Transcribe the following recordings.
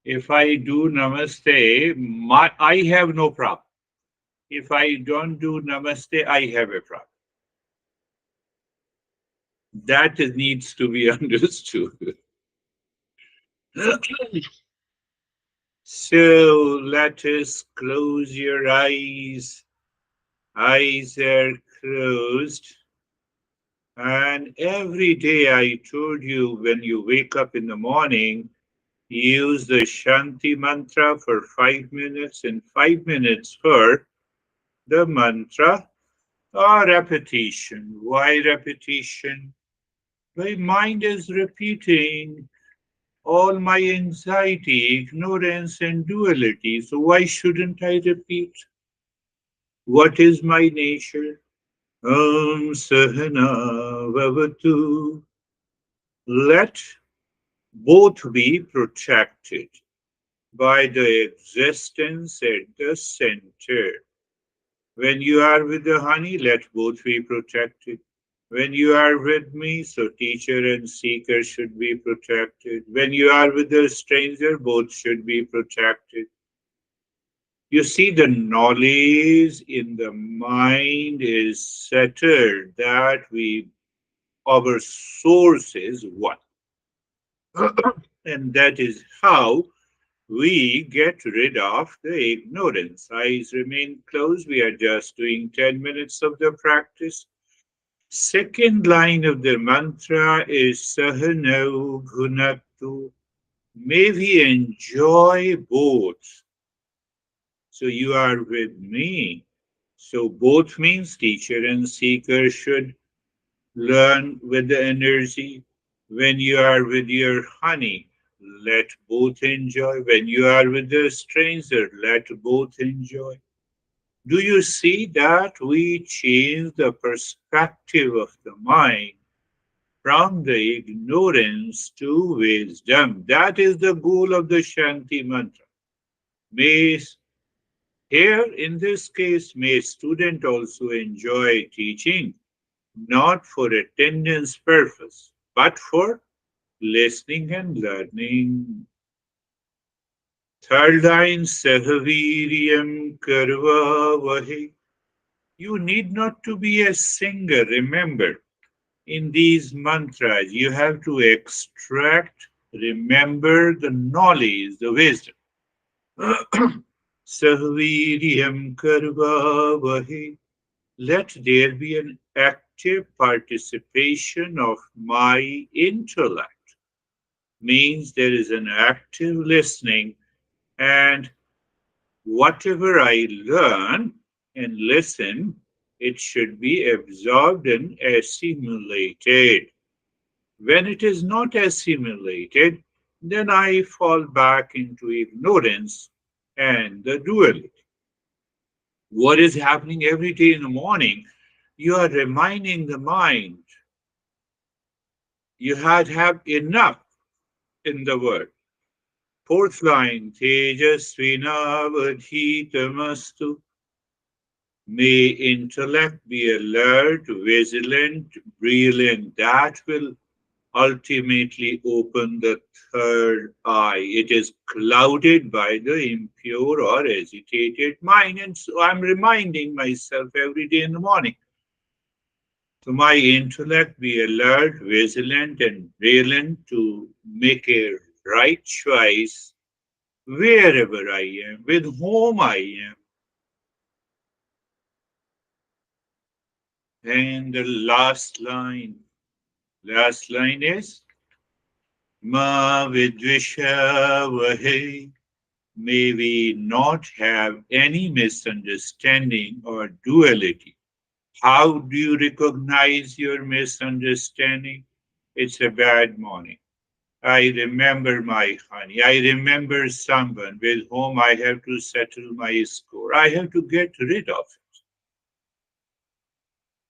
If I do namaste, I have no problem. If I don't do namaste, I have a problem. That needs to be understood. So let us close your eyes. Eyes are closed. And every day I told you when you wake up in the morning, use the Shanti mantra for 5 minutes and 5 minutes for the mantra or repetition. Why repetition? My mind is repeating all my anxiety, ignorance, and duality. So why shouldn't I repeat? What is my nature? Om Sahana Vavatu. Let both be protected by the existence at the center. When you are with the honey, let both be protected. When you are with me, so teacher and seeker should be protected. When you are with the stranger, both should be protected. You see, the knowledge in the mind is settled that our source is one. And that is how we get rid of the ignorance. Eyes remain closed. We are just doing 10 minutes of the practice. Second line of the mantra is Sahana Gunatu. May we enjoy both. So you are with me. So both means teacher and seeker should learn with the energy. When you are with your honey, let both enjoy. When you are with the stranger, let both enjoy. Do you see that we change the perspective of the mind from the ignorance to wisdom? That is the goal of the Shanti mantra. May here, in this case, may student also enjoy teaching, not for attendance purpose, but for listening and learning. Third line, Sahaviryam Karva Vahi. You need not to be a singer. Remember, in these mantras, you have to extract, remember the knowledge, the wisdom. Sahaviryam Karva Vahi. Let there be an active participation of my intellect. Means there is an active listening, and whatever I learn and listen, it should be absorbed and assimilated. When it is not assimilated, then I fall back into ignorance and the duality. What is happening every day in the morning? You are reminding the mind you had have enough in the word. Fourth line, Tejasvinavadhitamastu. May intellect be alert, vigilant, brilliant. That will ultimately open the third eye. It is clouded by the impure or agitated mind. And so I'm reminding myself every day in the morning. So my intellect be alert, vigilant, and brilliant to make a right choice wherever I am, with whom I am. And the last line is Ma Vidvisha Vahe. May we not have any misunderstanding or duality. How do you recognize your misunderstanding? It's a bad morning. I remember my honey. I remember someone with whom I have to settle my score. I have to get rid of it.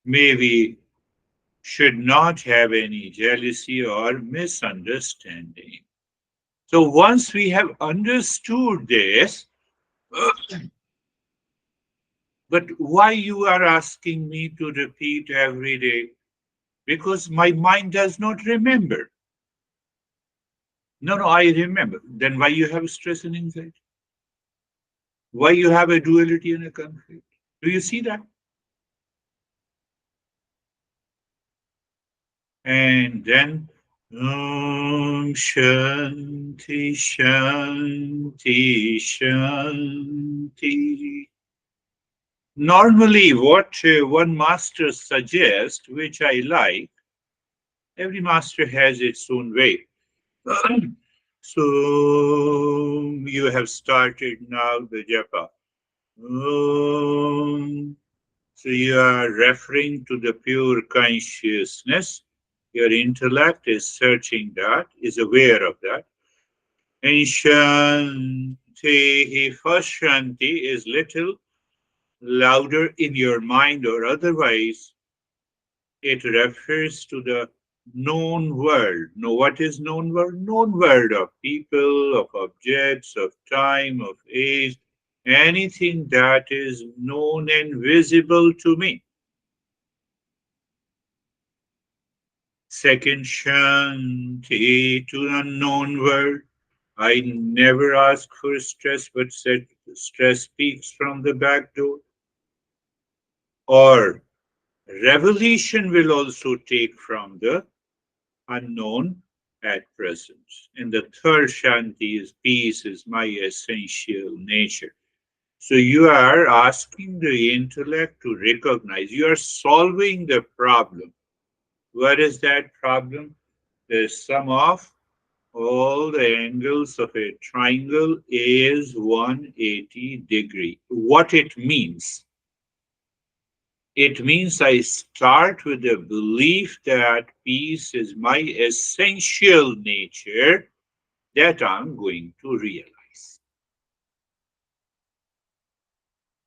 May we should not have any jealousy or misunderstanding. So once we have understood this, but why you are asking me to repeat every day? Because my mind does not remember. No, no, I remember. Then why you have stress and anxiety? Why you have a duality and a conflict? Do you see that? And then Om Shanti Shanti Shanti. Normally, what one master suggests, which I like, every master has its own way. So you have started now the japa. Om. So you are referring to the pure consciousness. Your intellect is searching that, is aware of that. And Shanti, first Shanti is little louder in your mind or otherwise. It refers to the known world. Know what is known world? Known world of people, of objects, of time, of age, anything that is known and visible to me. Second Shanti to unknown world. I never ask for stress, but said stress speaks from the back door. Or revelation will also take from the unknown at present. And the third Shanti is peace is my essential nature. So you are asking the intellect to recognize you are solving the problem. What is that problem? The sum of all the angles of a triangle is 180 degree. What it means? It means I start with the belief that peace is my essential nature that I'm going to realize.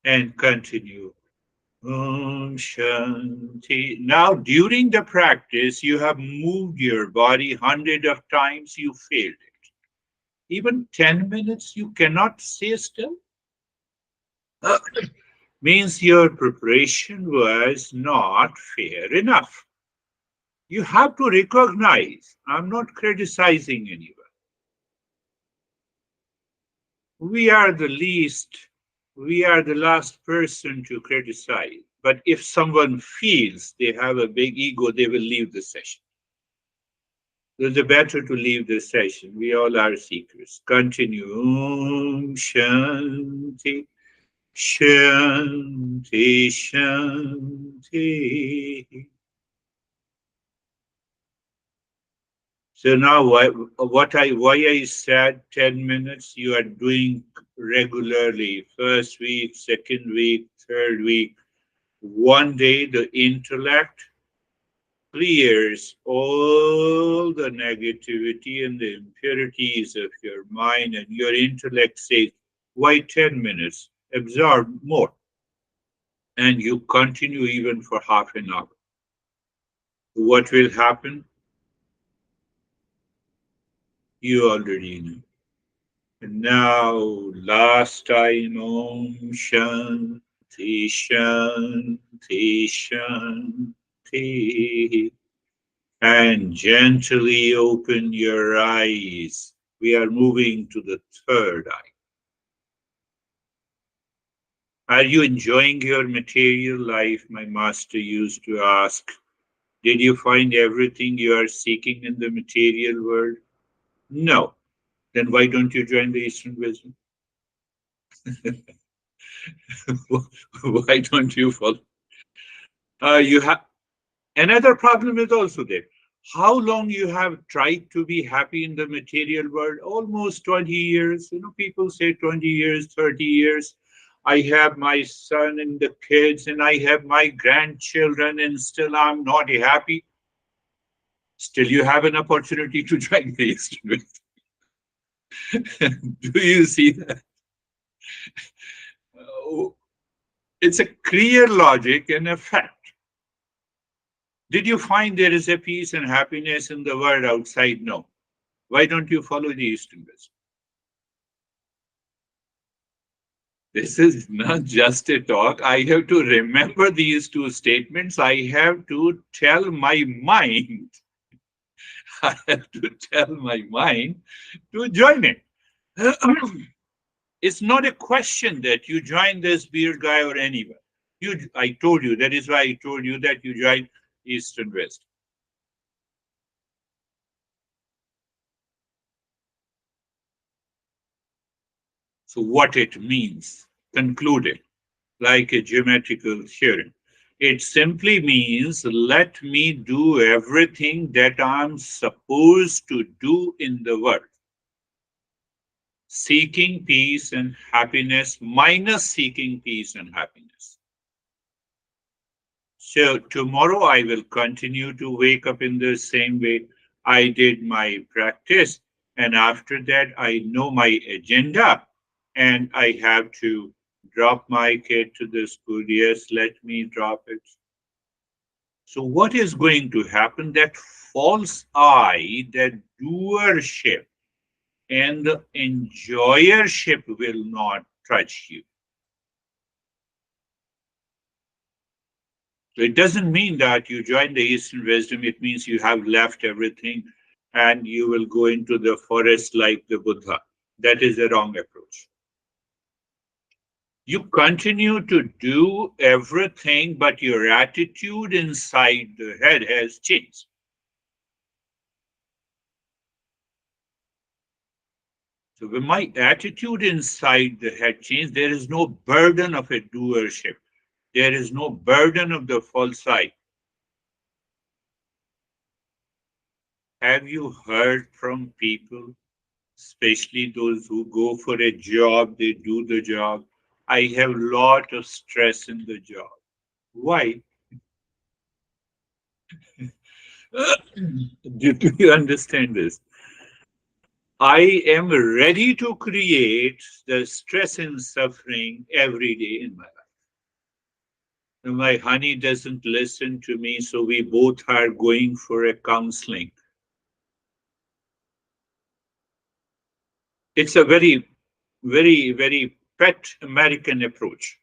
And continue. Om Shanti. Now, during the practice, you have moved your body hundred of times, you failed it. Even 10 minutes, you cannot stay still. Means your preparation was not fair enough. You have to recognize, I'm not criticizing anyone. We are the least, we are the last person to criticize. But if someone feels they have a big ego, they will leave the session. It's better to leave the session. We all are seekers. Continue. Om Shanti, Shanti, Shanti. So now, why I said 10 minutes? You are doing regularly. First week, second week, third week. One day, the intellect clears all the negativity and the impurities of your mind, and your intellect says, "Why 10 minutes? Absorb more." And you continue even for half an hour. What will happen? You already know. And now, last time, Om Shanti, Shanti, Shanti. And gently open your eyes. We are moving to the third eye. Are you enjoying your material life? My master used to ask. Did you find everything you are seeking in the material world? No. Then why don't you join the Eastern wisdom? Why don't you follow? You have another problem is also there. How long you have tried to be happy in the material world? Almost 20 years. You know, people say 20 years, 30 years. I have my son and the kids, and I have my grandchildren, and still I'm not happy. Still, you have an opportunity to join the Eastern. Do you see that? Oh, it's a clear logic and a fact. Did you find there is a peace and happiness in the world outside? No. Why don't you follow the Eastern wisdom? This is not just a talk. I have to remember these two statements. I have to tell my mind I have to tell my mind to join it. It's not a question that you join this beard guy or anyone. I told you, that is why I told you that you join East and West. So what it means, concluded, like a geometrical theorem. It simply means let me do everything that I'm supposed to do in the world, seeking peace and happiness minus seeking peace and happiness. So tomorrow I will continue to wake up in the same way I did my practice. And after that, I know my agenda and I have to drop my kid to the school. Yes, let me drop it. So what is going to happen? That false I, that doership and the enjoyership will not touch you. So it doesn't mean that you join the Eastern wisdom, it means you have left everything and you will go into the forest like the Buddha. That is the wrong approach. You continue to do everything, but your attitude inside the head has changed. So when my attitude inside the head changed, there is no burden of a doership. There is no burden of the false I. Have you heard from people, especially those who go for a job, they do the job? I have a lot of stress in the job. Why? Do you understand this? I am ready to create the stress and suffering every day in my life. And my honey doesn't listen to me, so we both are going for a counseling. It's a very, very, very pet American approach.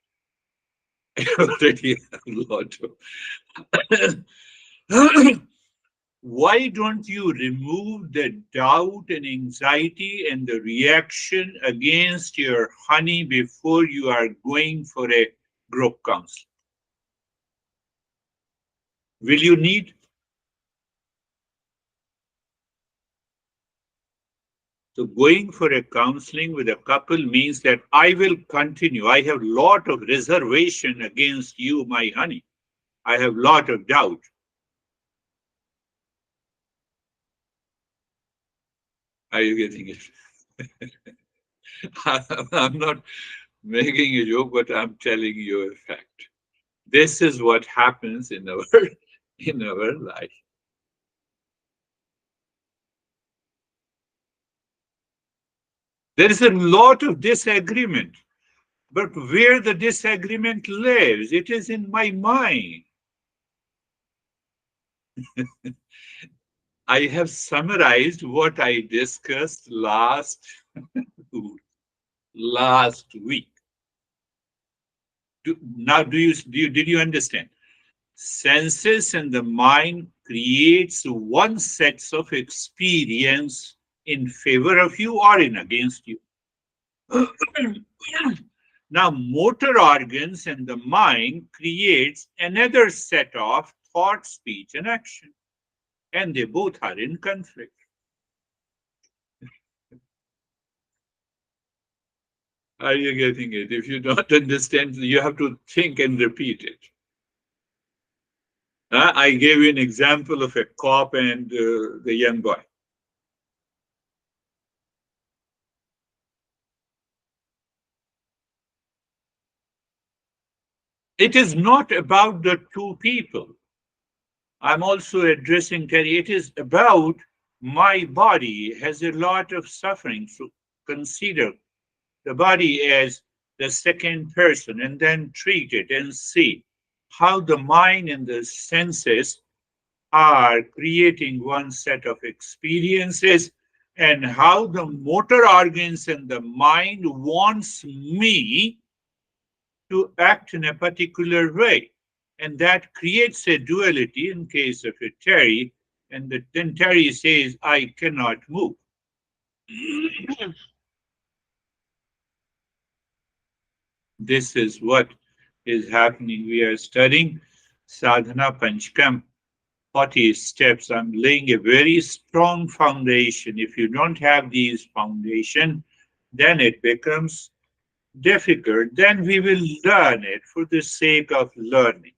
I already have a lot of. Why don't you remove the doubt and anxiety and the reaction against your honey before you are going for a group counseling? Will you need? So going for a counseling with a couple means that I will continue. I have lot of reservation against you, my honey. I have lot of doubt. Are you getting it? I'm not making a joke, but I'm telling you a fact. This is what happens in our in our life. There is a lot of disagreement, but where the disagreement lives, it is in my mind. I have summarized what I discussed last week. Now, did you understand? Senses and the mind creates one sets of experience in favor of you or in against you. Now, motor organs and the mind creates another set of thought, speech, and action, and they both are in conflict. Are you getting it? If you don't understand, you have to think and repeat it. I gave you an example of a cop and the young boy. It is not about the two people. I'm also addressing Terry. It is about my body has a lot of suffering. So consider the body as the second person and then treat it and see how the mind and the senses are creating one set of experiences and how the motor organs and the mind wants me to act in a particular way. And that creates a duality in case of a Terry, And then Terry says, I cannot move. This is what is happening. We are studying Sadhana Panchkam, 40 steps. I'm laying a very strong foundation. If you don't have these foundation, then it becomes difficult. Then we will learn it for the sake of learning.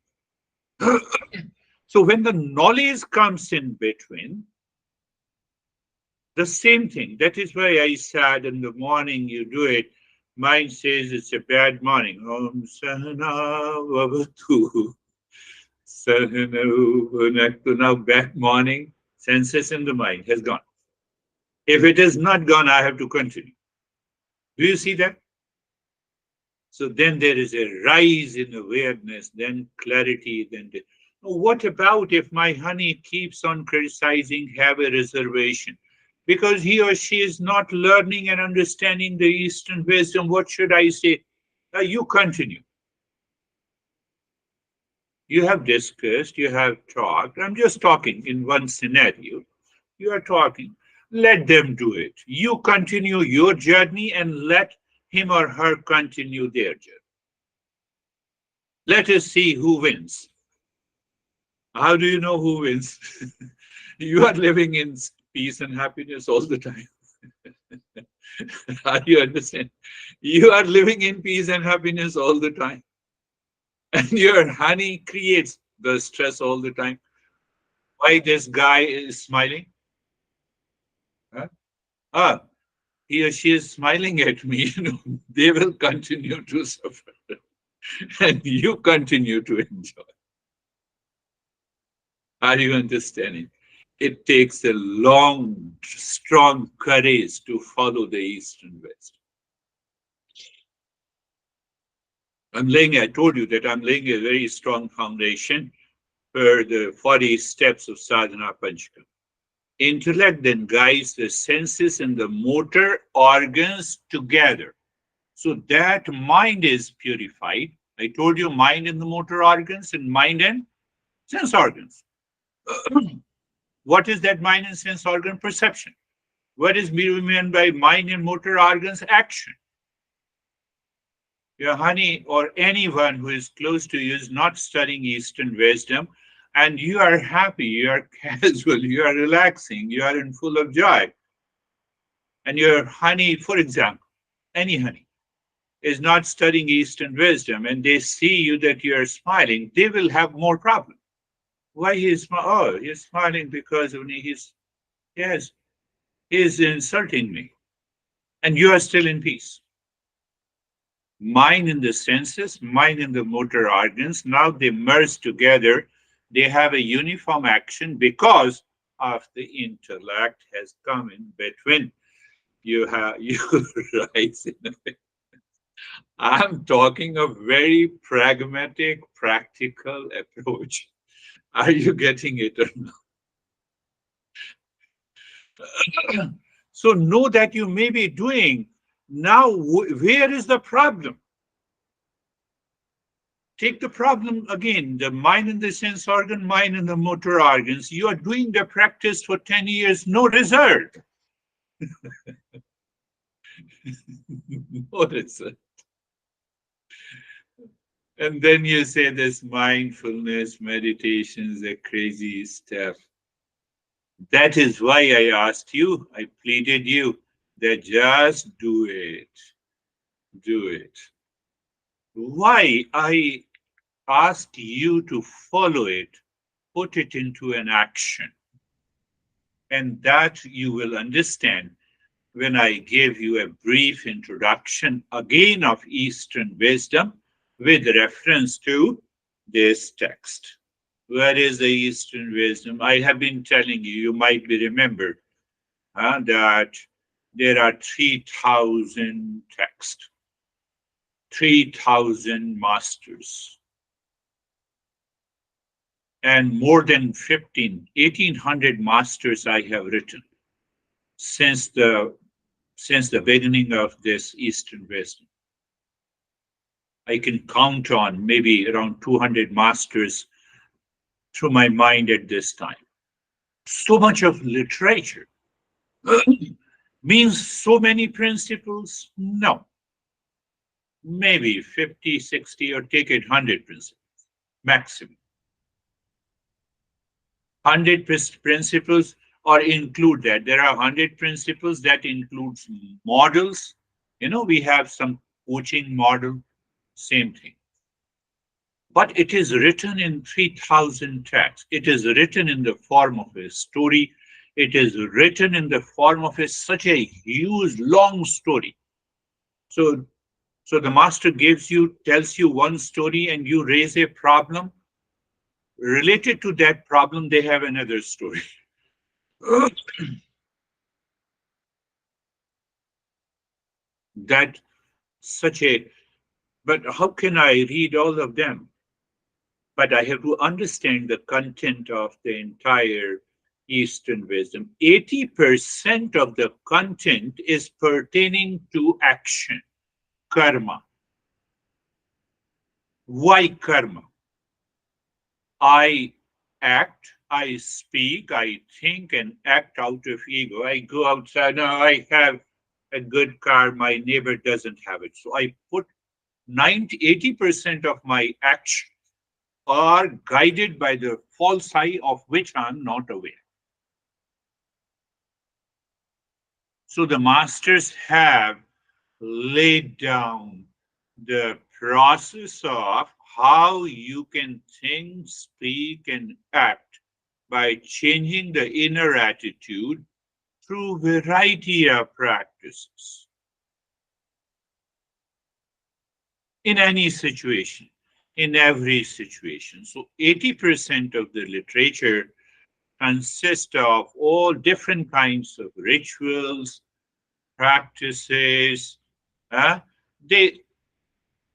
So when the knowledge comes in between, the same thing. That is why I said in the morning you do it. Mind says it's a bad morning. Om Sahana Vavatu. Sahana Bhunaktu. Now bad morning. Senses in the mind has gone. If it is not gone, I have to continue. Do you see that? So then there is a rise in awareness, then clarity, then what about if my honey keeps on criticizing, have a reservation? Because he or she is not learning and understanding the Eastern wisdom, what should I say? You continue. You have discussed, you have talked. I'm just talking in one scenario. You are talking. Let them do it. You continue your journey and let him or her continue their journey. Let us see who wins. How do you know who wins? You are living in peace and happiness all the time. Are you understand? You are living in peace and happiness all the time. And your honey creates the stress all the time. Why this guy is smiling? Huh? Ah, he or she is smiling at me. They will continue to suffer. And you continue to enjoy. Are you understanding? It takes a long, strong courage to follow the Eastern West. I told you that I'm laying a very strong foundation for the 40 steps of Sadhana Panchkam. Intellect then guides the senses and the motor organs together. So that mind is purified. I told you mind and the motor organs and mind and sense organs. What is that mind and sense organ? Perception. What is meant by mind and motor organs? Action. Your honey or anyone who is close to you is not studying Eastern wisdom, and you are happy, you are casual, you are relaxing, you are in full of joy. And your honey, for example, any honey, is not studying Eastern wisdom, and they see you that you are smiling, they will have more problem. Why he is smiling? Oh, he's smiling because of me. Yes, he's insulting me. And you are still in peace. Mind in the senses, mind in the motor organs. Now they merge together. They have a uniform action because of the intellect has come in between. You have you rise in it. I'm talking a very pragmatic, practical approach. Are you getting it or not? So know that you may be doing. Now, where is the problem? Take the problem again, the mind and the sense organ, mind and the motor organs. You are doing the practice for 10 years, no result. No result. And then you say this mindfulness meditation is a crazy stuff. That is why I asked you, I pleaded you that just do it. Do it. Why I ask you to follow it, put it into an action. And that you will understand when I gave you a brief introduction again of Eastern wisdom with reference to this text. Where is the Eastern wisdom? I have been telling you, you might be remembered that there are 3,000 texts, 3,000 masters, and more than 1,800 masters I have written since the beginning of this Eastern wisdom. I can count on maybe around 200 masters through my mind at this time. So much of literature means so many principles? No, maybe 50, 60, or take it 100 principles maximum. 100 principles, or include that. There are 100 principles that includes models. We have some coaching model, same thing. But it is written in 3,000 texts. It is written in the form of a story. It is written in the form of such a huge, long story. So, so the master tells you one story, and you raise a problem. Related to that problem, they have another story. that such a But how can I read all of them? But I have to understand the content of the entire Eastern wisdom. 80% of the content is pertaining to action, karma. Why karma? I act, I speak, I think and act out of ego. I go outside, no, I have a good car, my neighbor doesn't have it. So I put 80% of my action are guided by the false eye of which I'm not aware. So the masters have laid down the process of how you can think, speak, and act by changing the inner attitude through variety of practices in any situation, in every situation. So 80% of the literature consists of all different kinds of rituals, practices. Uh, they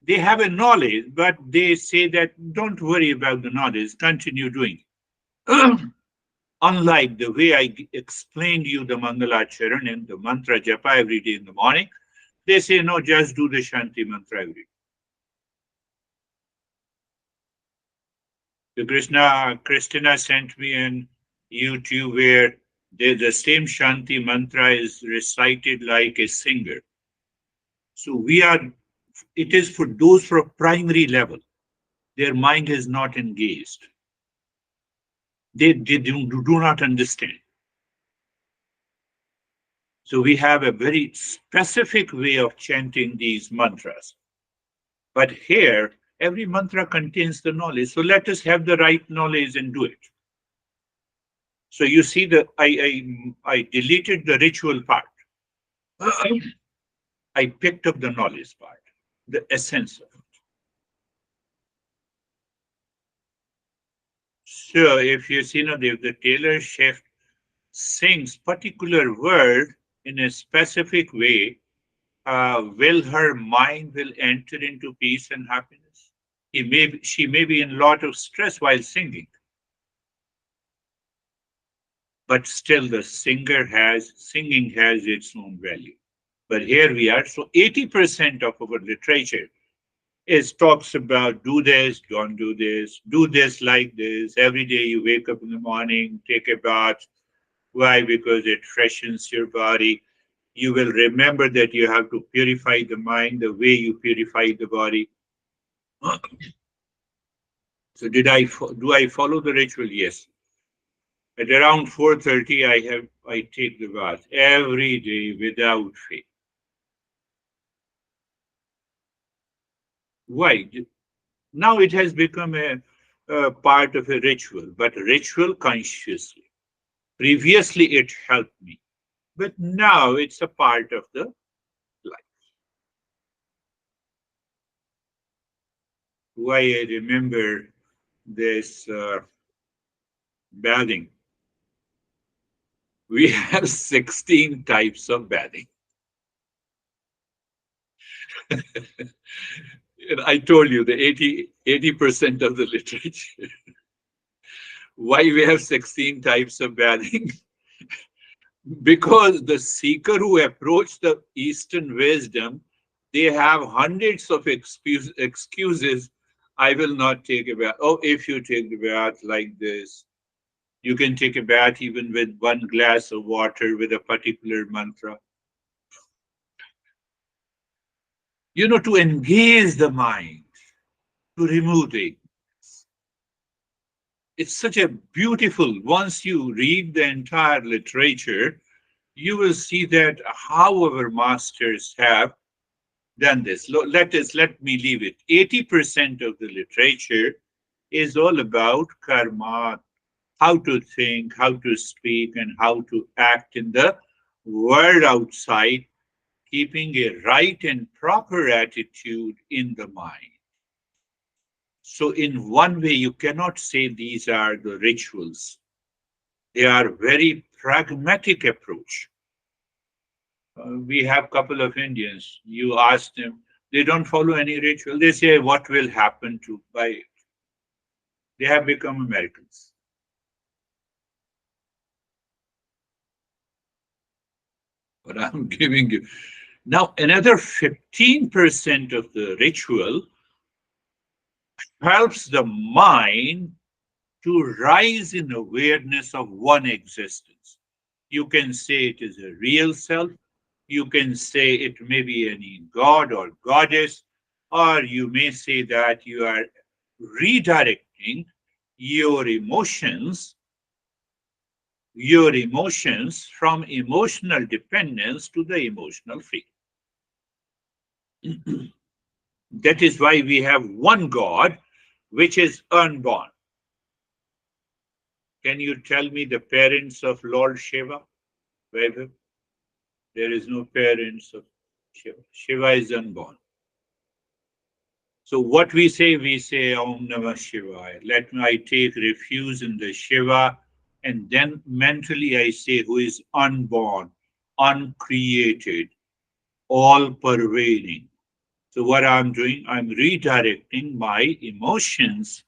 they have a knowledge, but they say that don't worry about the knowledge, continue doing it. Unlike the way explained you the Mangalacharan and the mantra japa every day in the morning, they say no, just do the Shanti mantra every day. The Christina sent me an YouTube where the same Shanti mantra is recited like a singer. So it is for those for primary level. Their mind is not engaged. They do not understand. So we have a very specific way of chanting these mantras. But here, every mantra contains the knowledge. So let us have the right knowledge and do it. So you see I deleted the ritual part. I picked up the knowledge part, the essence of it. So if you see now, if the tailor chef sings particular word in a specific way, will her mind will enter into peace and happiness? She may be in a lot of stress while singing, but still the singing has its own value. But here we are. So 80% of our literature is talks about do this, don't do this like this. Every day you wake up in the morning, take a bath. Why? Because it freshens your body. You will remember that you have to purify the mind the way you purify the body. So do I follow the ritual? Yes. At around 4:30, I take the bath every day without fail. Why? Now it has become a part of a ritual, but ritual consciously. Previously, it helped me, but now it's a part of the life. Why I remember this bathing. We have 16 types of bathing. And I told you the 80% of the literature. Why we have 16 types of bathing? Because the seeker who approach the Eastern wisdom, they have hundreds of excuses. I will not take a bath. Oh, if you take the bath like this, You can take a bath even with one glass of water with a particular mantra. To engage the mind, to remove the. It's such a beautiful, once you read the entire literature, you will see that how our masters have done this. Let me leave it. 80% of the literature is all about karma, how to think, how to speak, and how to act in the world outside, keeping a right and proper attitude in the mind. So, in one way, you cannot say these are the rituals. They are very pragmatic approach. We have couple of Indians. You ask them, they don't follow any ritual. They say what will happen to by. They have become Americans. But I'm giving you now another 15% of the ritual helps the mind to rise in awareness of one existence. You can say it is a real self. You can say it may be any god or goddess, or you may say that you are redirecting your emotions, your emotions from emotional dependence to the emotional free. That is why we have one God, which is unborn. Can you tell me the parents of Lord Shiva? Vaibhav? There is no parents of Shiva. Shiva is unborn. So what we say Om Namah Shivaya. Let me I take refuge in the Shiva, and then mentally I say who is unborn, uncreated, all pervading. So what I'm doing, I'm redirecting my emotions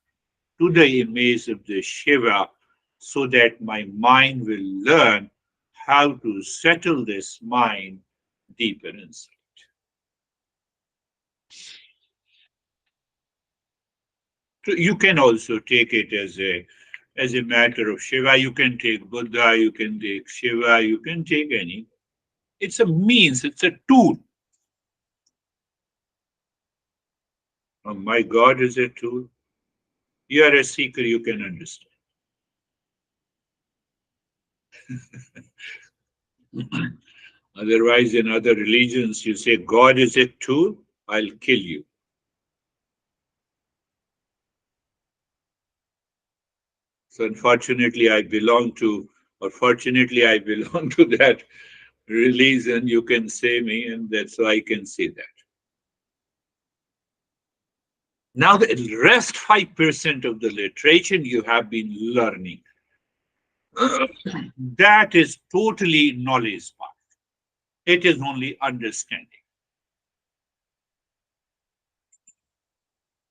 to the image of the Shiva so that my mind will learn how to settle this mind deeper inside. So you can also take it as a matter of Shiva. You can take Buddha, you can take Shiva, you can take any. It's a means, it's a tool. Oh, my God is a tool. You are a seeker, you can understand. Otherwise, in other religions, you say God is a tool, I'll kill you. So unfortunately, or fortunately, I belong to that religion. You can say me, and that's why I can say that. Now, the rest 5% of the literature you have been learning. That is totally knowledge part. It is only understanding.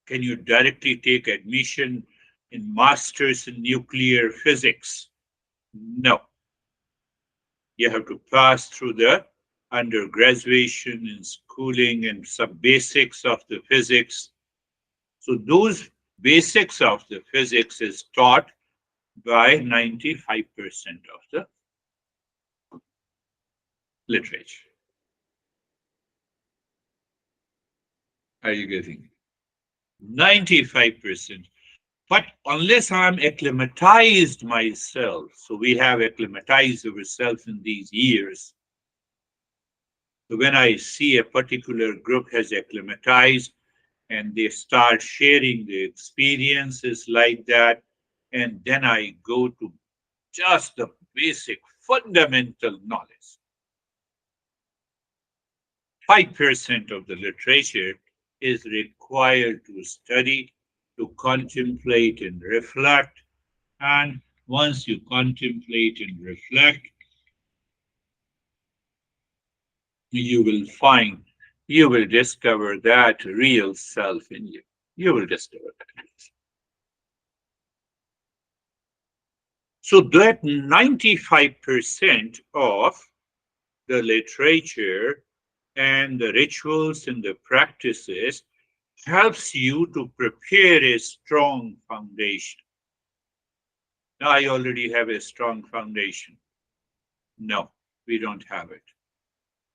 Can you directly take admission in masters in nuclear physics? No. You have to pass through the undergraduation and schooling and some basics of the physics. So those basics of the physics is taught by 95% of the literature. Are you getting 95%? But unless I'm acclimatized myself, so we have acclimatized ourselves in these years. So when I see a particular group has acclimatized and they start sharing the experiences like that, and then I go to just the basic fundamental knowledge. 5% of the literature is required to study, to contemplate and reflect. And once you contemplate and reflect, you will find, you will discover that real self in you. You will discover that. So that 95% of the literature and the rituals and the practices helps you to prepare a strong foundation. Now I already have a strong foundation. No, we don't have it.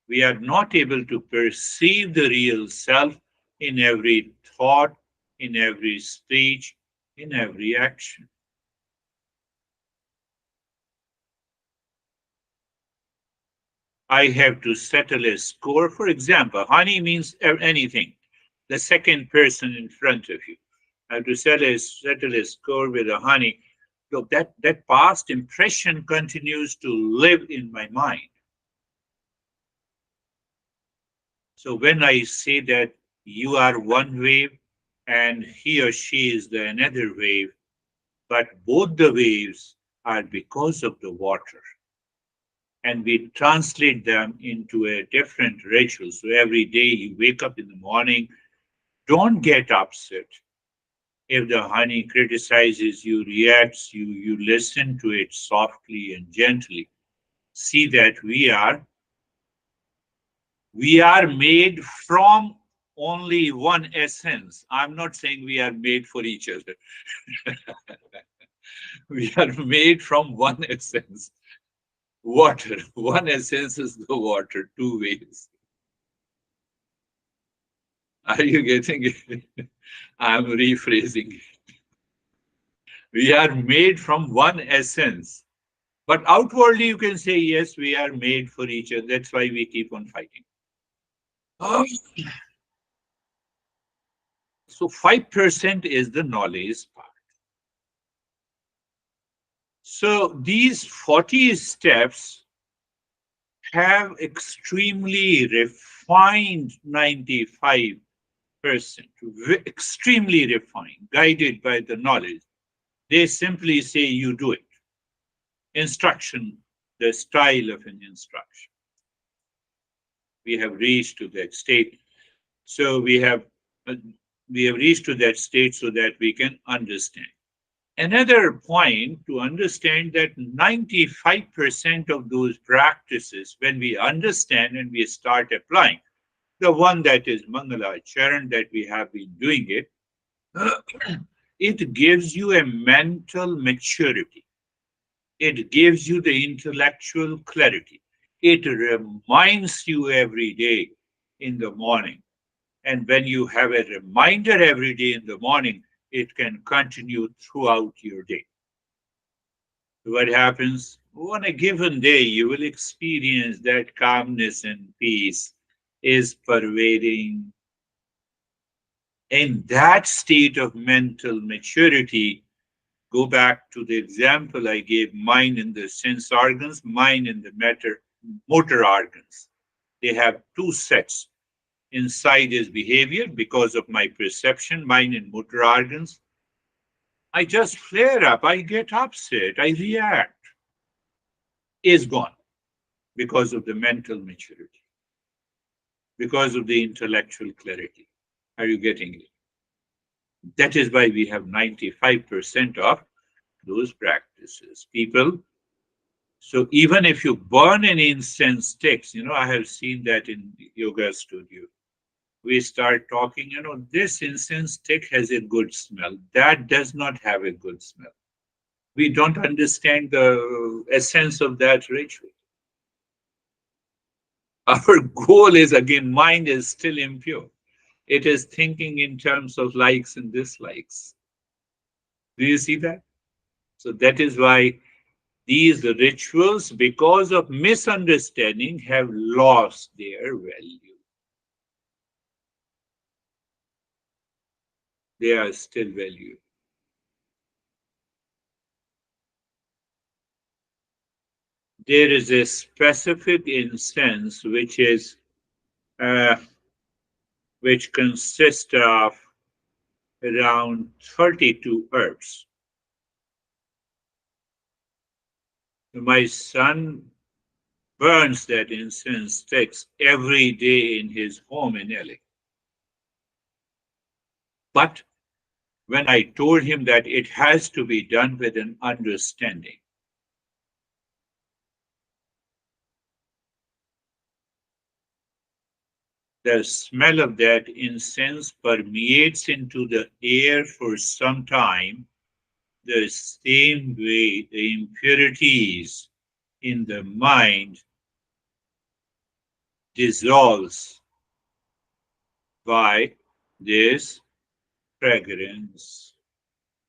We are not able to perceive the real self in every thought, in every speech, in every action. I have to settle a score. For example, honey means anything. The second person in front of you. I have to settle a score with a honey. Look, that past impression continues to live in my mind. So when I say that you are one wave and he or she is the another wave, but both the waves are because of the water. And we translate them into a different ritual. So every day you wake up in the morning, don't get upset. If the honey criticizes you, reacts you, you listen to it softly and gently. See that we are made from only one essence. I'm not saying we are made for each other. We are made from one essence. Water. One essence is the water, two ways. Are you getting it? I'm rephrasing. We are made from one essence. But outwardly, you can say, yes, we are made for each other. That's why we keep on fighting. Oh, so 5% is the knowledge part. So these 40 steps have extremely refined 95%, extremely refined, guided by the knowledge. They simply say you do it. Instruction, the style of an instruction. We have reached to that state. So uh, we have reached to that state so that we can understand. Another point to understand that 95% of those practices, when we understand and we start applying, the one that is Mangala Charan that we have been doing it, it gives you a mental maturity. It gives you the intellectual clarity. It reminds you every day in the morning. And when you have a reminder every day in the morning, it can continue throughout your day. What happens? On a given day, you will experience that calmness and peace is pervading. In that state of mental maturity, go back to the example I gave, mind in the sense organs, mind in the motor organs. They have two sets. Inside is behavior because of my perception, mind and motor organs. I just flare up, I get upset, I react, is gone because of the mental maturity, because of the intellectual clarity. Are you getting it? That is why we have 95% of those practices. People, so even if you burn an incense sticks, I have seen that in yoga studio. We start talking, this incense stick has a good smell. That does not have a good smell. We don't understand the essence of that ritual. Our goal is, again, mind is still impure. It is thinking in terms of likes and dislikes. Do you see that? So that is why these rituals, because of misunderstanding, have lost their value. They are still valued. There is a specific incense uh, which consists of around 32 herbs. My son burns that incense sticks every day in his home in LA. But when I told him that it has to be done with an understanding, the smell of that incense permeates into the air for some time. The same way the impurities in the mind dissolves by this fragrance.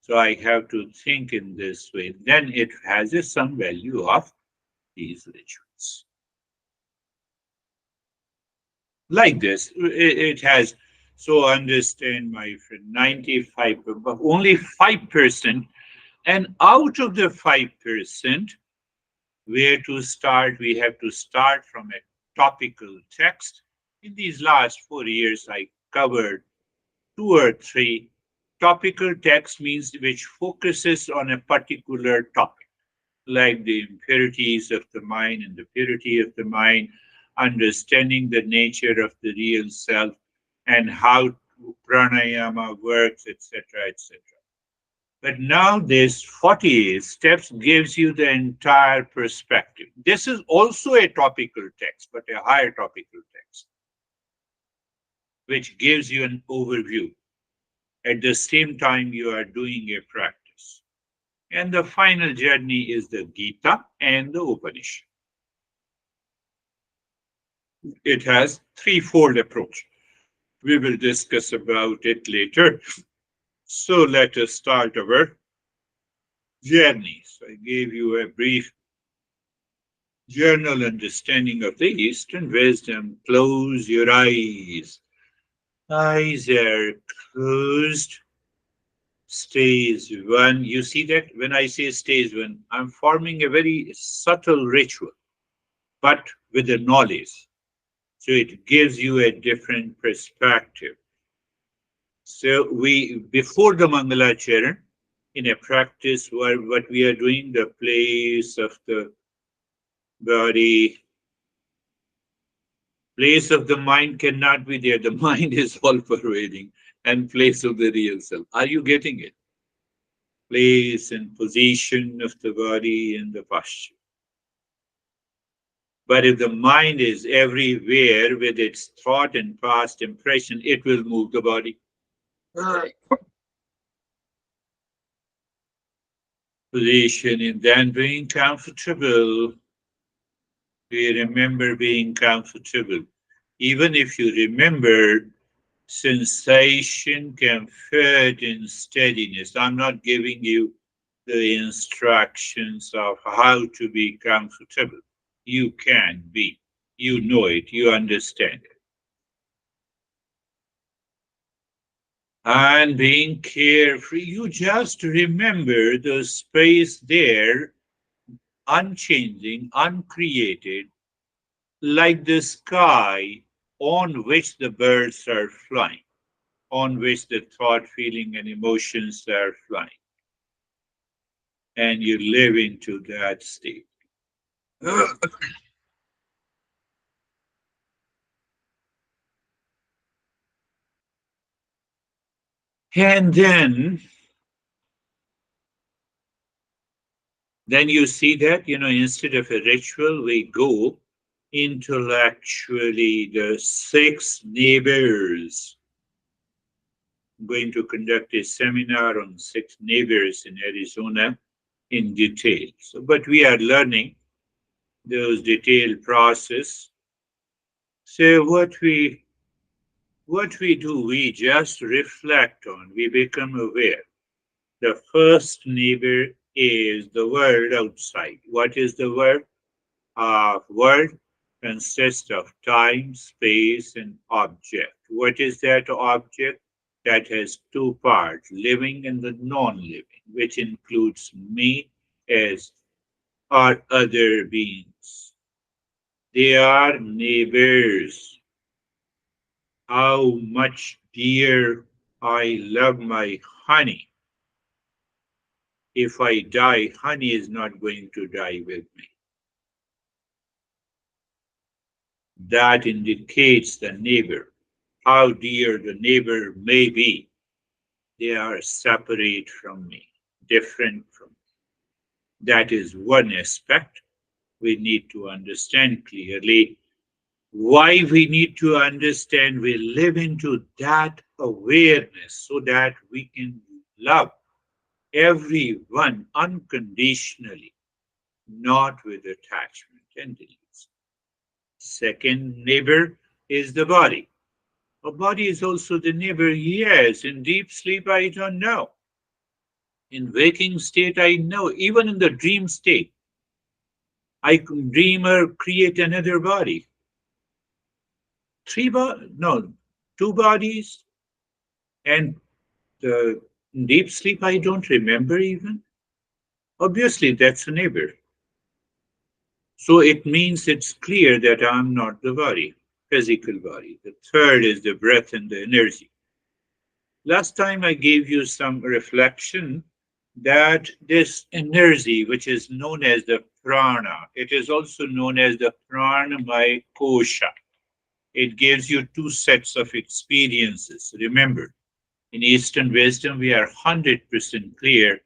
So I have to think in this way. Then it has some value of these rituals. Like this, it has. So understand, my friend, 95, but only 5%. And out of the 5%, where to start? We have to start from a topical text. In these last 4 years, I covered two or three. Topical text means which focuses on a particular topic, like the impurities of the mind and the purity of the mind, understanding the nature of the real self, and how pranayama works, etc., etc. But now this 40 steps gives you the entire perspective. This is also a topical text, but a higher topical text, which gives you an overview. At the same time, you are doing a practice. And the final journey is the Gita and the Upanishad. It has threefold approach. We will discuss about it later. So let us start our journey. So I gave you a brief journal understanding of the Eastern wisdom. Close your eyes. Eyes are closed. Stage one. You see that when I say stage one, I'm forming a very subtle ritual, but with the knowledge. So it gives you a different perspective. So we, before the Mangalacharan, in a practice where what we are doing, the place of the body, place of the mind cannot be there. The mind is all pervading, and place of the real self. Are you getting it? Place and position of the body and the posture. But if the mind is everywhere with its thought and past impression, it will move the body. Position and then being comfortable. We remember being comfortable. Even if you remember, sensation can fit in steadiness. I'm not giving you the instructions of how to be comfortable. You can be. You know it. You understand it. And being carefree, you just remember the space there, unchanging, uncreated, like the sky on which the birds are flying, on which the thought, feeling, and emotions are flying. And you live into that state. And then you see that, instead of a ritual, we go intellectually the six neighbors. I'm going to conduct a seminar on six neighbors in Arizona in detail. So, but we are learning those detailed process. So what we do, we just reflect on, we become aware. The first neighbor is the world outside. What is the world? World consists of time, space, and object. What is that object? That has two parts, living and the non-living, which includes me as or other beings. They are neighbors. How much dear I love my honey. If I die, honey is not going to die with me. That indicates the neighbor. How dear the neighbor may be, they are separate from me, different from me. That is one aspect we need to understand clearly. Why we need to understand, we live into that awareness so that we can love everyone unconditionally, not with attachment and delusion. Second neighbor is the body. A body is also the neighbor. Yes, in deep sleep, I don't know. In waking state, I know. Even in the dream state, I can dream or create another body. No, two bodies. And in deep sleep, I don't remember even. Obviously, that's a neighbor. So it means it's clear that I'm not the body, physical body. The third is the breath and the energy. Last time I gave you some reflection that this energy, which is known as the prana, it is also known as the pranamaya kosha. It gives you two sets of experiences. Remember, in Eastern wisdom, we are 100% clear.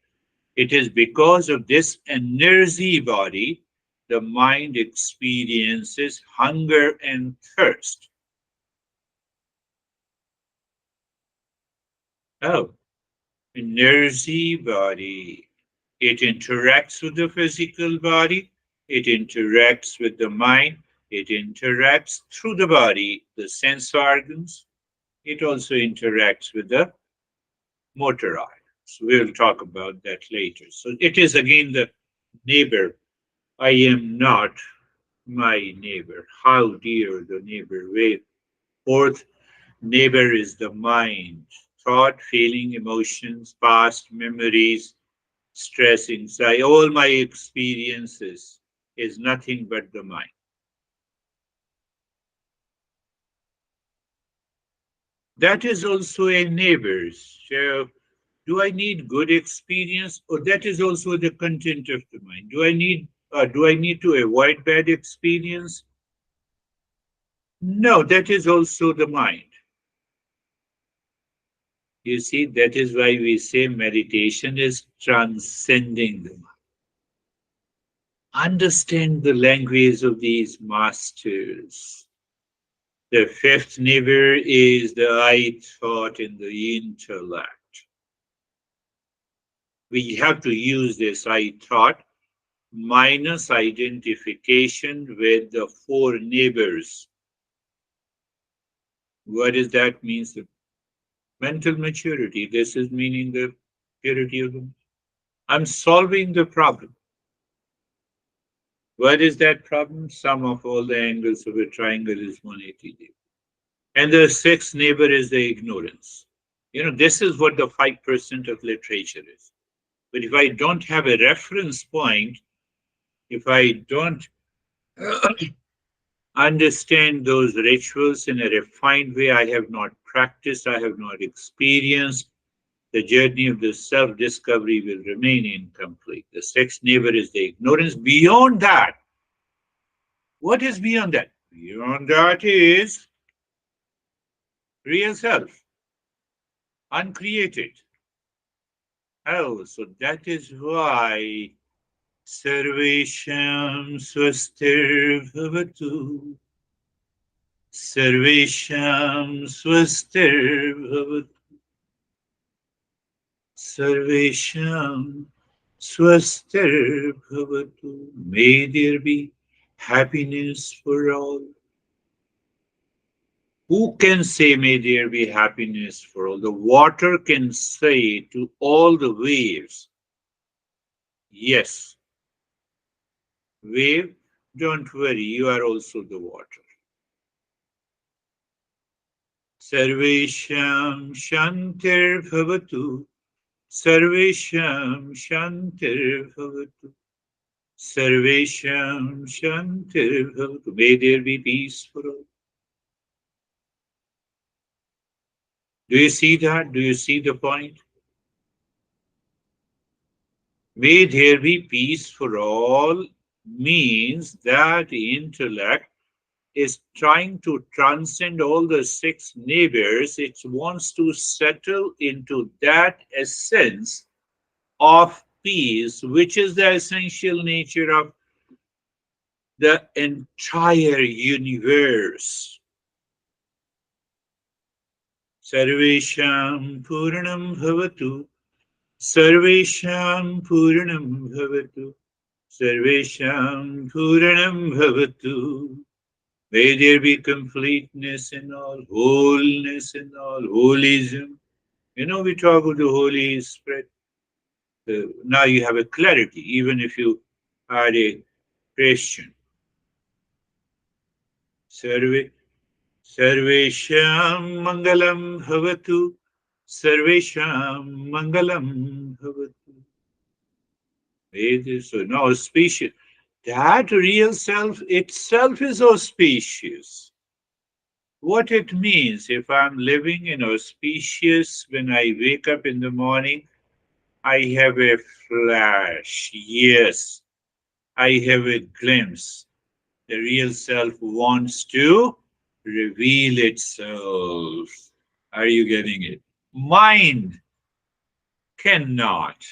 It is because of this energy body the mind experiences hunger and thirst. Oh, energy body. It interacts with the physical body, it interacts with the mind, it interacts through the body, the sense organs, it also interacts with the motor organs. We'll talk about that later. So it is again the neighbor. I am not my neighbor. How dear the neighbor way. Fourth neighbor is the mind. Thought, feeling, emotions, past memories, stress, anxiety, all my experiences is nothing but the mind. That is also a neighbor's. So, do I need good experience, or that is also the content of the mind? Do I need to avoid bad experience? No, that is also the mind. You see, that is why we say meditation is transcending the mind. Understand the language of these masters. The fifth neighbor is the I thought in the intellect. We have to use this I thought minus identification with the four neighbors. What does that mean? The mental maturity. This is meaning the purity of the. I'm solving the problem. What is that problem? Sum of all the angles of a triangle is 180 degrees. And the sixth neighbor is the ignorance. This is what the 5% of literature is. But if I don't have a reference point, if I don't understand those rituals in a refined way, I have not practiced, I have not experienced, the journey of the self discovery will remain incomplete. The sixth neighbor is the ignorance. Beyond that, what is beyond that? Beyond that is real self, uncreated. Oh, so that is why Sarvesham Swastir Bhavatu. Sarvesham Swastir Bhavatu. Sarvesham Swastir Bhavatu. May there be happiness for all. Who can say, may there be happiness for all? The water can say to all the waves, yes, wave, don't worry, you are also the water. Sarvesham Shantir Bhavatu. Sarvesham Shantir Bhavatu. Sarvesham Shantir Bhavatu. May there be peace for all. Do you see that? Do you see the point? May there be peace for all means that the intellect is trying to transcend all the six neighbors. It wants to settle into that essence of peace, which is the essential nature of the entire universe. Sarvesham Purnam Bhavatu. Sarvesham Puranam Bhavatu. Sarvesham Puranam Bhavatu. May there be completeness in all, wholeness in all, holism. We talk of the Holy Spirit. Now you have a clarity, even if you are a Christian. Sarve, Sarvesham Mangalam Bhavatu. Sarvesham Mangalam Bhavatu. So no auspicious. That real self itself is auspicious. What it means, if I'm living in auspicious, when I wake up in the morning, I have a flash. Yes, I have a glimpse. The real self wants to reveal itself. Are you getting it? Mind cannot,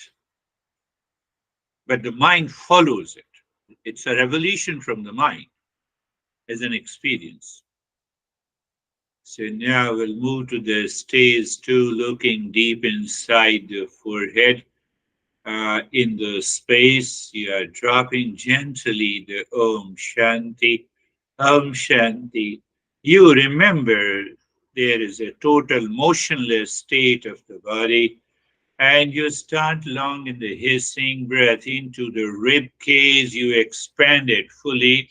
but the mind follows it. It's a revelation from the mind as an experience. So now we'll move to the stage two, looking deep inside the forehead. In the space, you are dropping gently the Om Shanti, Om Shanti. You remember there is a total motionless state of the body, and you start long in the hissing breath into the rib cage. You expand it fully.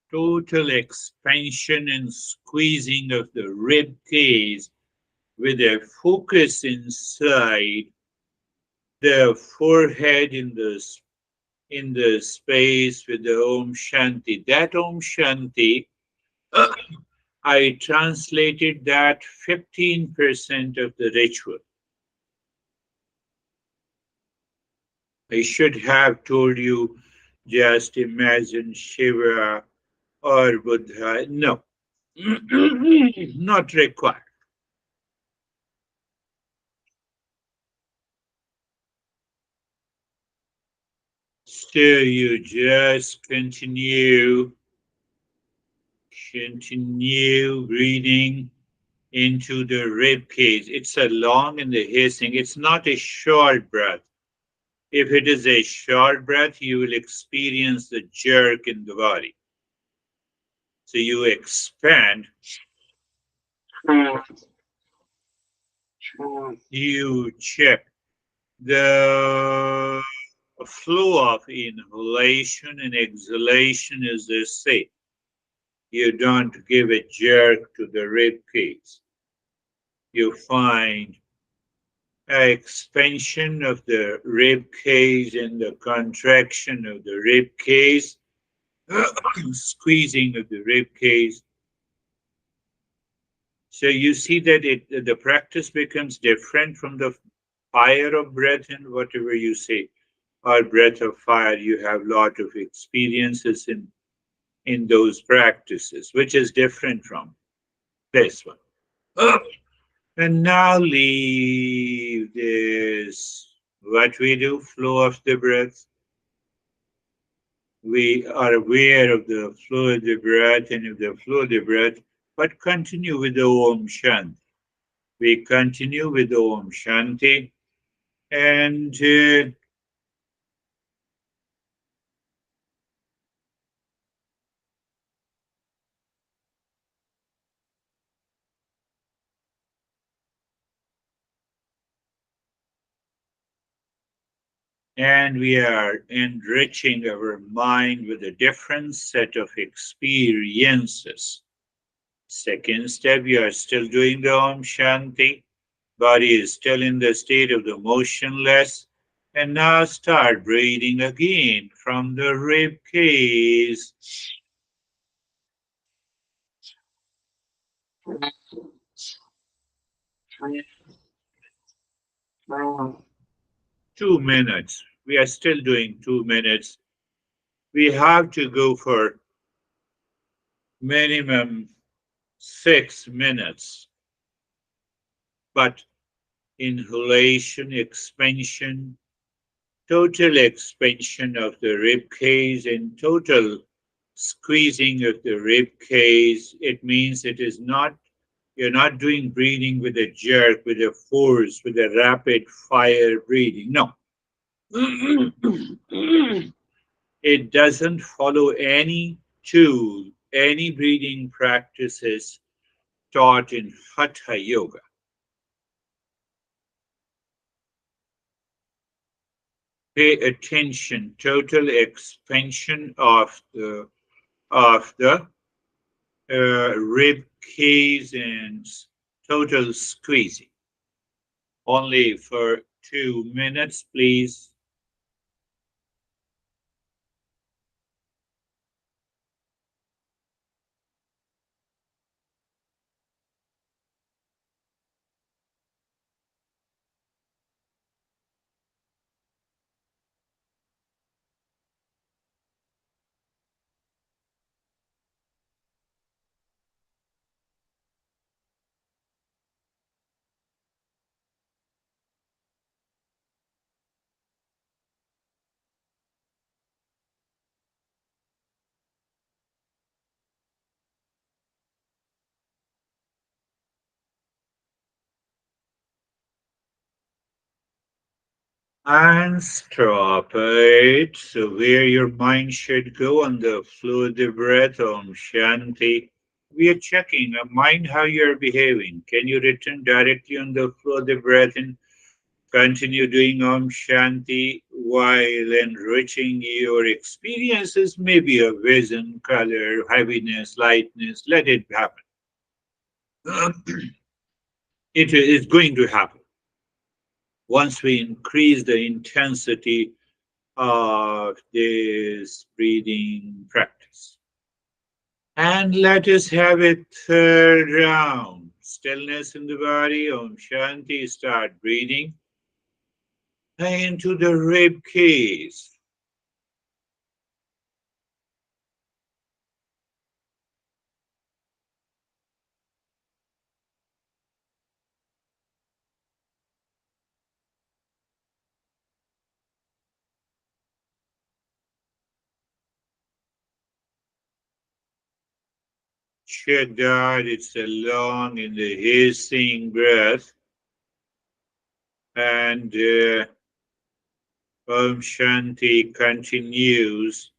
Total expansion and squeezing of the rib cage with a focus inside the forehead in the space with the Om Shanti. That Om Shanti, I translated that 15% of the ritual. I should have told you just imagine Shiva or Buddha. No, not required. So you just continue breathing into the rib cage. It's a long and the hissing. It's not a short breath. If it is a short breath, you will experience the jerk in the body. So you expand, you check the flow of inhalation and exhalation is the same. You don't give a jerk to the rib cage. You find expansion of the rib cage and the contraction of the rib cage, squeezing of the rib cage. So you see that the practice becomes different from the fire of breath and whatever you say, or breath of fire. You have a lot of experiences in those practices, which is different from this one. And now leave this. What we do, flow of the breath. We are aware of the flow of the breath and of the flow of the breath, but continue with the Om Shanti. We continue with the Om Shanti and we are enriching our mind with a different set of experiences. Second step, you are still doing the Om Shanti. Body is still in the state of the motionless. And now start breathing again from the rib cage. 2 minutes. We are still doing 2 minutes. We have to go for minimum 6 minutes. But inhalation, expansion, total expansion of the rib cage and total squeezing of the rib cage. It means you're not doing breathing with a jerk, with a force, with a rapid fire breathing. No. It doesn't follow any tool, any breathing practices taught in Hatha Yoga. Pay attention, total expansion of the rib cage and total squeezing. Only for 2 minutes, please. And stop it. So where your mind should go on the flow of the breath, Om Shanti. We are checking a mind how you're behaving. Can you return directly on the flow of the breath and continue doing Om Shanti while enriching your experiences? Maybe a vision, color, heaviness, lightness. Let it happen. It is going to happen once we increase the intensity of this breathing practice. And let us have a third round. Stillness in the body, Om Shanti. Start breathing into the rib cage. Shaddad, it's a long in the hissing breath. And Om Shanti continues.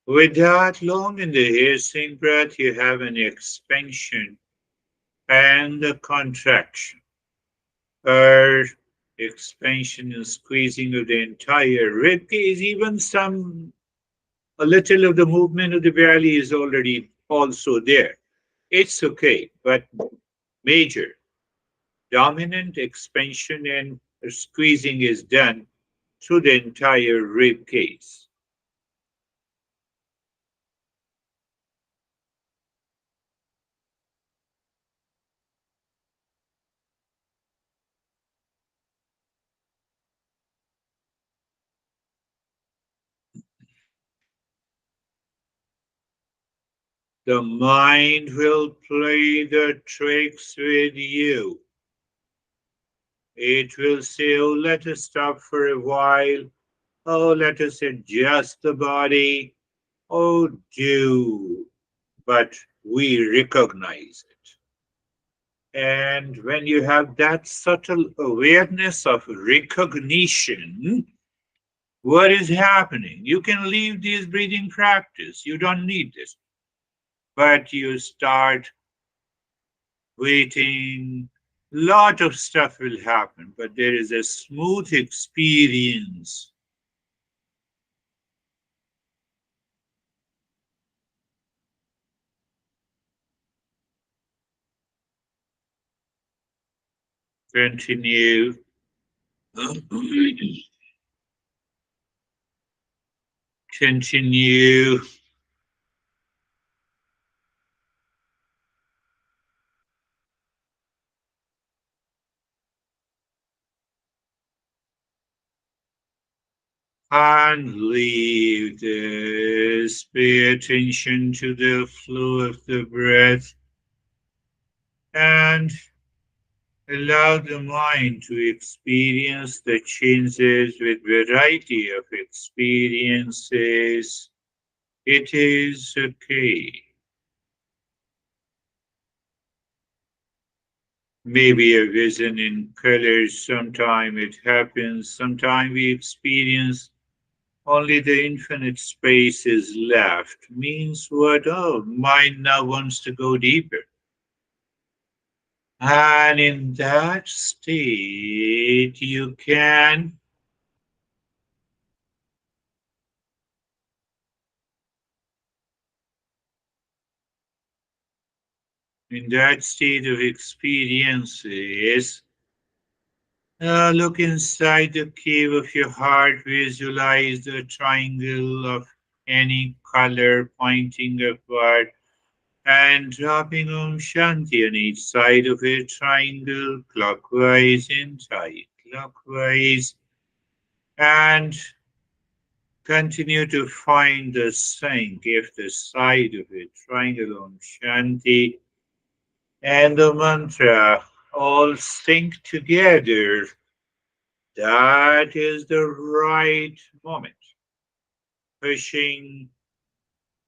With that long in the hissing breath, you have an expansion and a contraction, or expansion and squeezing of the entire rib cage. Even a little of the movement of the belly is already also there. It's okay, but major, dominant expansion and squeezing is done through the entire rib cage. The mind will play the tricks with you. It will say, oh, let us stop for a while. Oh, let us adjust the body. Oh, do. But we recognize it. And when you have that subtle awareness of recognition, what is happening? You can leave this breathing practice. You don't need this. But you start waiting. Lot of stuff will happen, but there is a smooth experience. Continue. Continue. And leave this. Pay attention to the flow of the breath and allow the mind to experience the changes with variety of experiences. It is okay. Maybe a vision in colors, sometime it happens, sometime we experience only the infinite space is left. Means what? Oh, mind now wants to go deeper. And in that state, in that state of experiences, look inside the cave of your heart, visualize the triangle of any color pointing upward and dropping Om Shanti on each side of a triangle, clockwise, anti-clockwise, and continue to find the sync if the side of a triangle Om Shanti and the mantra all sync together. That is the right moment. Pushing,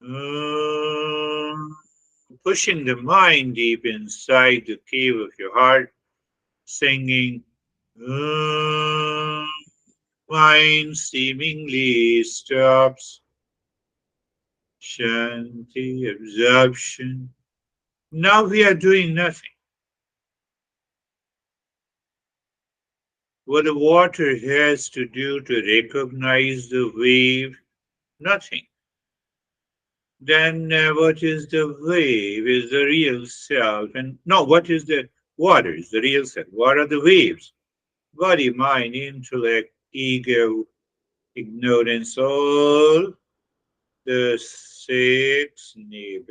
um, pushing the mind deep inside the cave of your heart, singing, um, mind seemingly stops. Shanti, absorption. Now we are doing nothing. What the water has to do to recognize the wave? Nothing. Then what is the wave? Is the real self. And no, what is the water? Is the real self. What are the waves? Body, mind, intellect, ego, ignorance, all the six neighbors.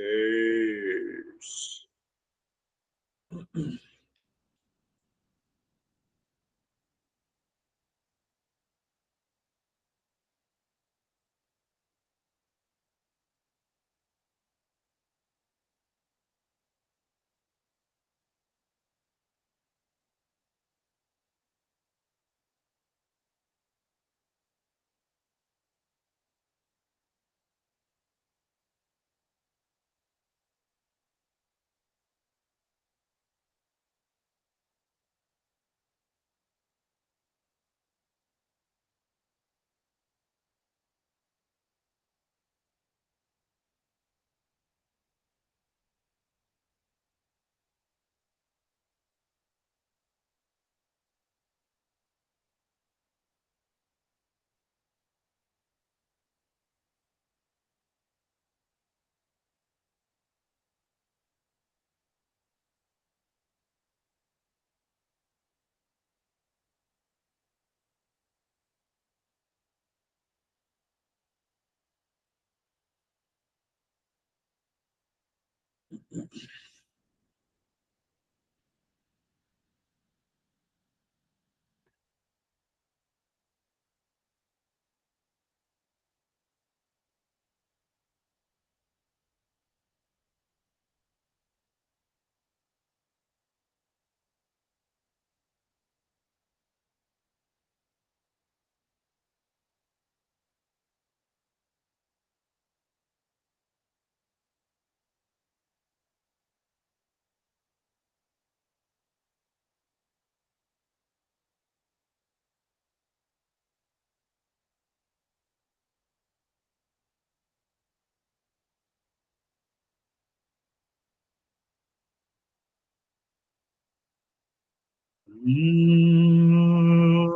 Mm.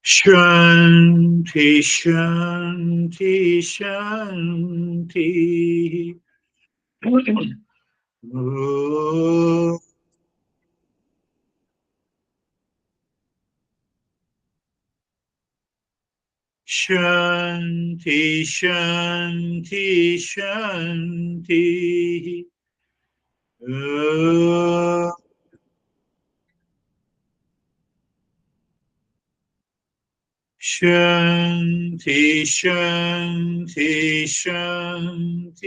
Shanti, Shanti, Shanti. Oh, Shanti, Shanti, Shanti. Oh, Shanti, Shanti, Shanti.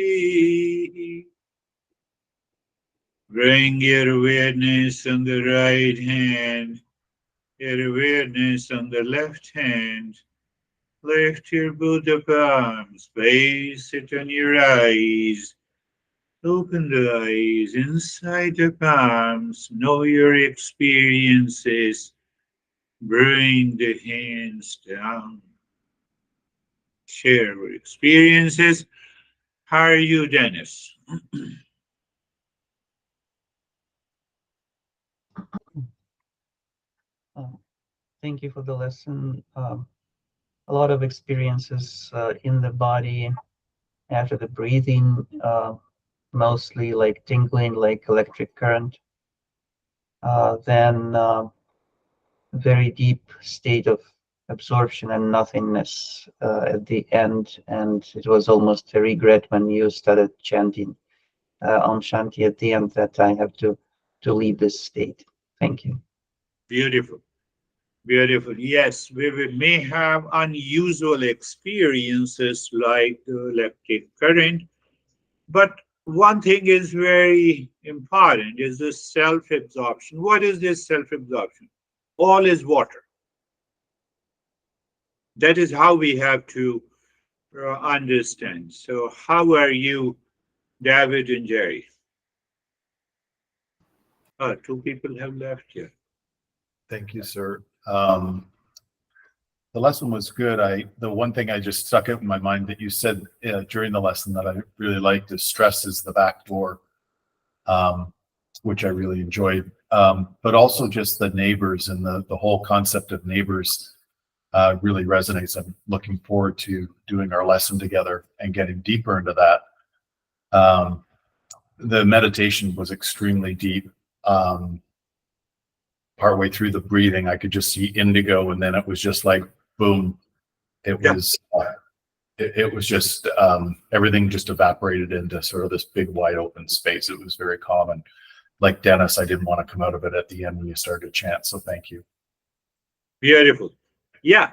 Bring your awareness on the right hand, your awareness on the left hand. Lift your both of arms, place it on your eyes. Open the eyes inside the palms. Know your experiences. Bring the hands down. Share your experiences. How are you, Dennis? Uh, Thank you for the lesson. A lot of experiences in the body after the breathing, mostly like tingling, like electric current. Then very deep state of absorption and nothingness at the end. And it was almost a regret when you started chanting Om Shanti at the end that I have to leave this state. Thank you. Beautiful. Beautiful. Yes, we may have unusual experiences like the electric current, but one thing is very important is this self-absorption. What is this self-absorption? All is water. That is how we have to understand. So, how are you, David and Jerry? Two people have left here. Thank you, sir. The lesson was good. The one thing I just stuck out in my mind that you said during the lesson that I really liked is stress is the back door, which I really enjoyed. But also just the neighbors and the whole concept of neighbors really resonates. I'm looking forward to doing our lesson together and getting deeper into that. The meditation was extremely deep. Partway through the breathing, I could just see indigo, and then it was just like boom. It was it was just everything just evaporated into sort of this big wide open space. It was very calm, and like Dennis, I didn't want to come out of it at the end when you started to chant. So thank you. Beautiful. Yeah.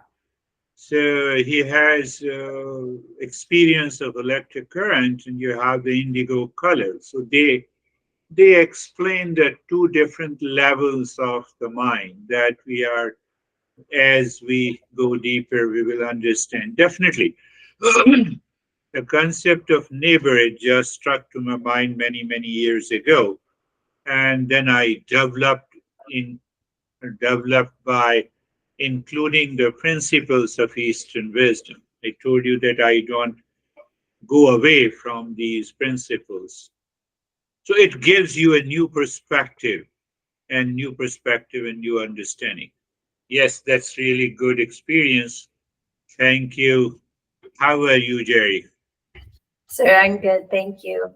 So he has experience of electric current, and you have the indigo color. So they explain the two different levels of the mind that we are, as we go deeper, we will understand. Definitely. The concept of neighbor, it just struck to my mind many, many years ago. And then I developed by including the principles of Eastern wisdom. I told you that I don't go away from these principles. So it gives you a new perspective and new understanding. Yes, that's really good experience. Thank you. How are you, Jerry? Sir, I'm good, thank you.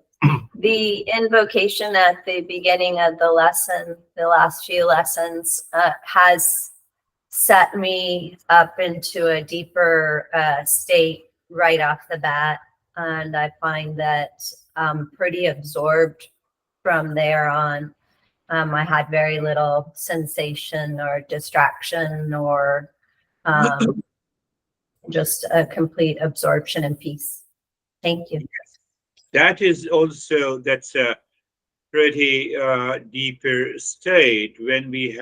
The invocation at the beginning of the lesson, the last few lessons, has set me up into a deeper state right off the bat. And I find that I'm pretty absorbed from there on. I had very little sensation or distraction or just a complete absorption and peace. Thank you. That's a pretty deeper state when we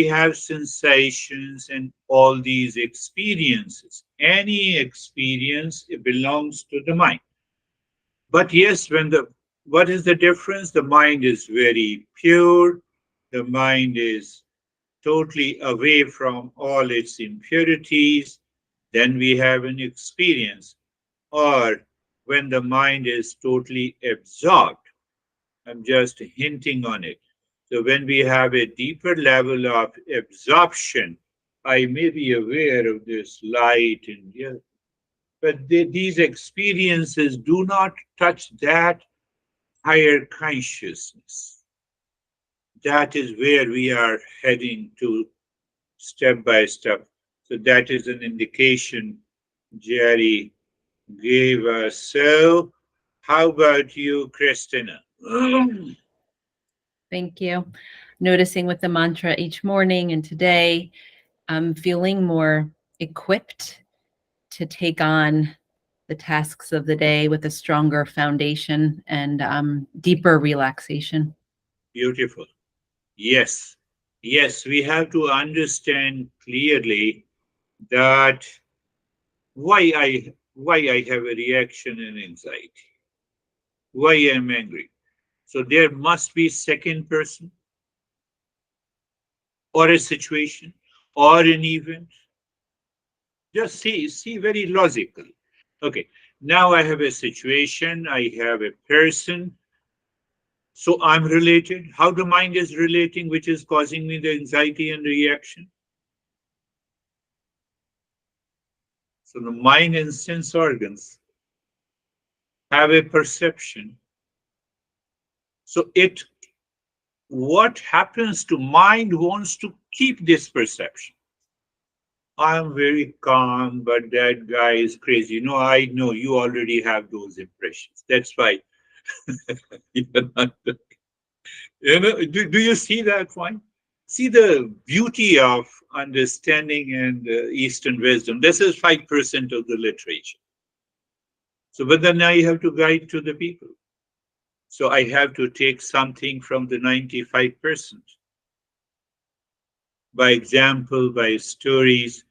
have sensations and all these experiences. Any experience, it belongs to the mind. But yes, what is the difference? The mind is very pure. The mind is totally away from all its impurities. Then we have an experience. Or when the mind is totally absorbed. I'm just hinting on it. So when we have a deeper level of absorption, I may be aware of this light and yeah, but these experiences do not touch that higher consciousness. That is where we are heading to step by step. So that is an indication Jerry gave us. So, how about you, Christina? Thank you. Noticing with the mantra each morning and today, I'm feeling more equipped to take on the the tasks of the day with a stronger foundation and deeper relaxation. Beautiful. Yes. Yes, we have to understand clearly that why I have a reaction and anxiety, why I'm angry. So there must be second person or a situation or an event. Just see very logical. Okay, now I have a situation, I have a person, so I'm related. How the mind is relating, which is causing me the anxiety and reaction. So the mind and sense organs have a perception. So what happens to mind wants to keep this perception. I'm very calm, but that guy is crazy. I know you already have those impressions. That's why you're not. Do you see that point? See the beauty of understanding and Eastern wisdom. This is 5% of the literature. So, but then I have to guide to the people. So I have to take something from the 95%. By example, by stories.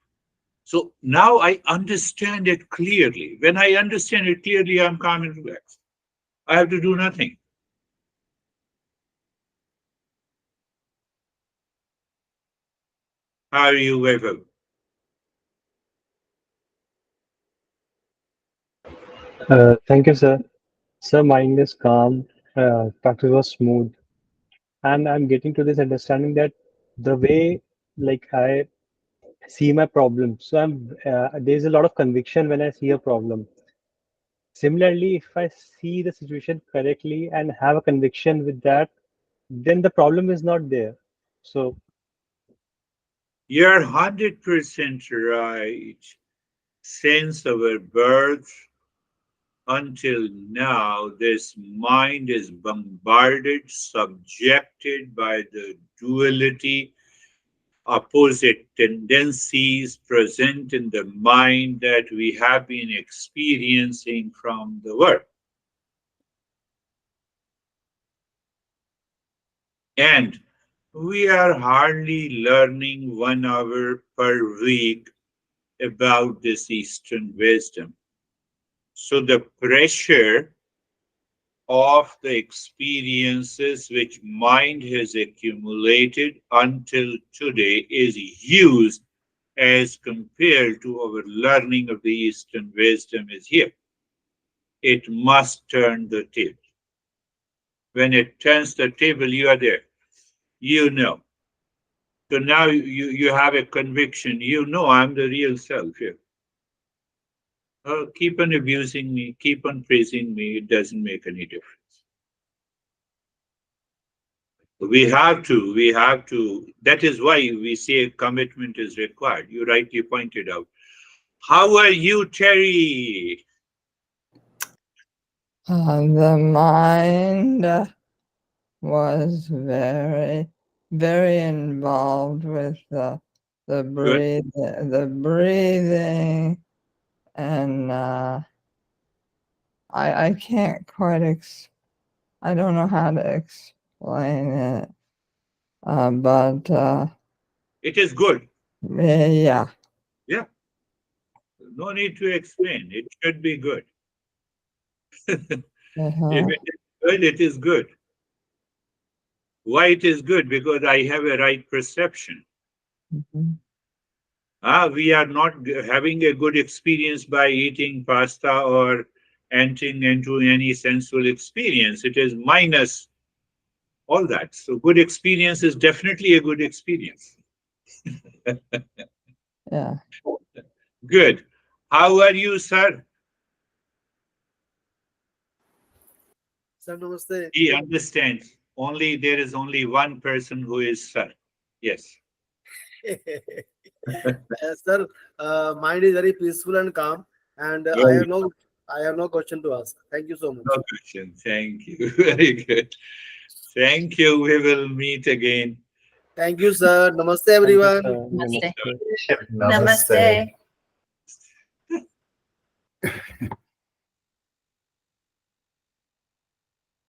So now I understand it clearly. When I understand it clearly, I'm calm and relaxed. I have to do nothing. How are you, Vaibhav? Thank you, sir. Sir, mind is calm, practice was smooth, and I'm getting to this understanding that the way like I see my problem, so there's a lot of conviction when I see a problem. Similarly, if I see the situation correctly and have a conviction with that, then the problem is not there. So, You're 100% right. Since our birth until now, this mind is bombarded, subjected by the duality, opposite tendencies present in the mind that we have been experiencing from the world. And we are hardly learning 1 hour per week about this Eastern wisdom. So the pressure of the experiences which mind has accumulated until today is huge as compared to our learning of the Eastern wisdom is here. It must turn the table. When it turns the table, you are there. You know. So now you have a conviction. You know I'm the real self here. Keep on abusing me, keep on praising me. It doesn't make any difference. We have to. That is why we say commitment is required. You rightly pointed out. How are you, Terry? The mind was very, very involved with the Good. breathing, and I can't quite I don't know how to explain it, but It is good. yeah. Yeah. No need to explain. It should be good. If Uh-huh. it is good, it is good. Why it is good? Because I have a right perception. Mhm. We are not having a good experience by eating pasta or entering into any sensual experience. It is minus all that. So good experience is definitely a good experience. Yeah. Good. How are you, sir? Sir, namaste. He understands. There is only one person who is sir. Yes. Sir, mind is very peaceful and calm, and Very I have no question to ask. Thank you so much. no question. Thank you. Very good. Thank you. We will meet again. Thank you, sir. Namaste, thank you, everyone. sir. Namaste. Namaste. Namaste.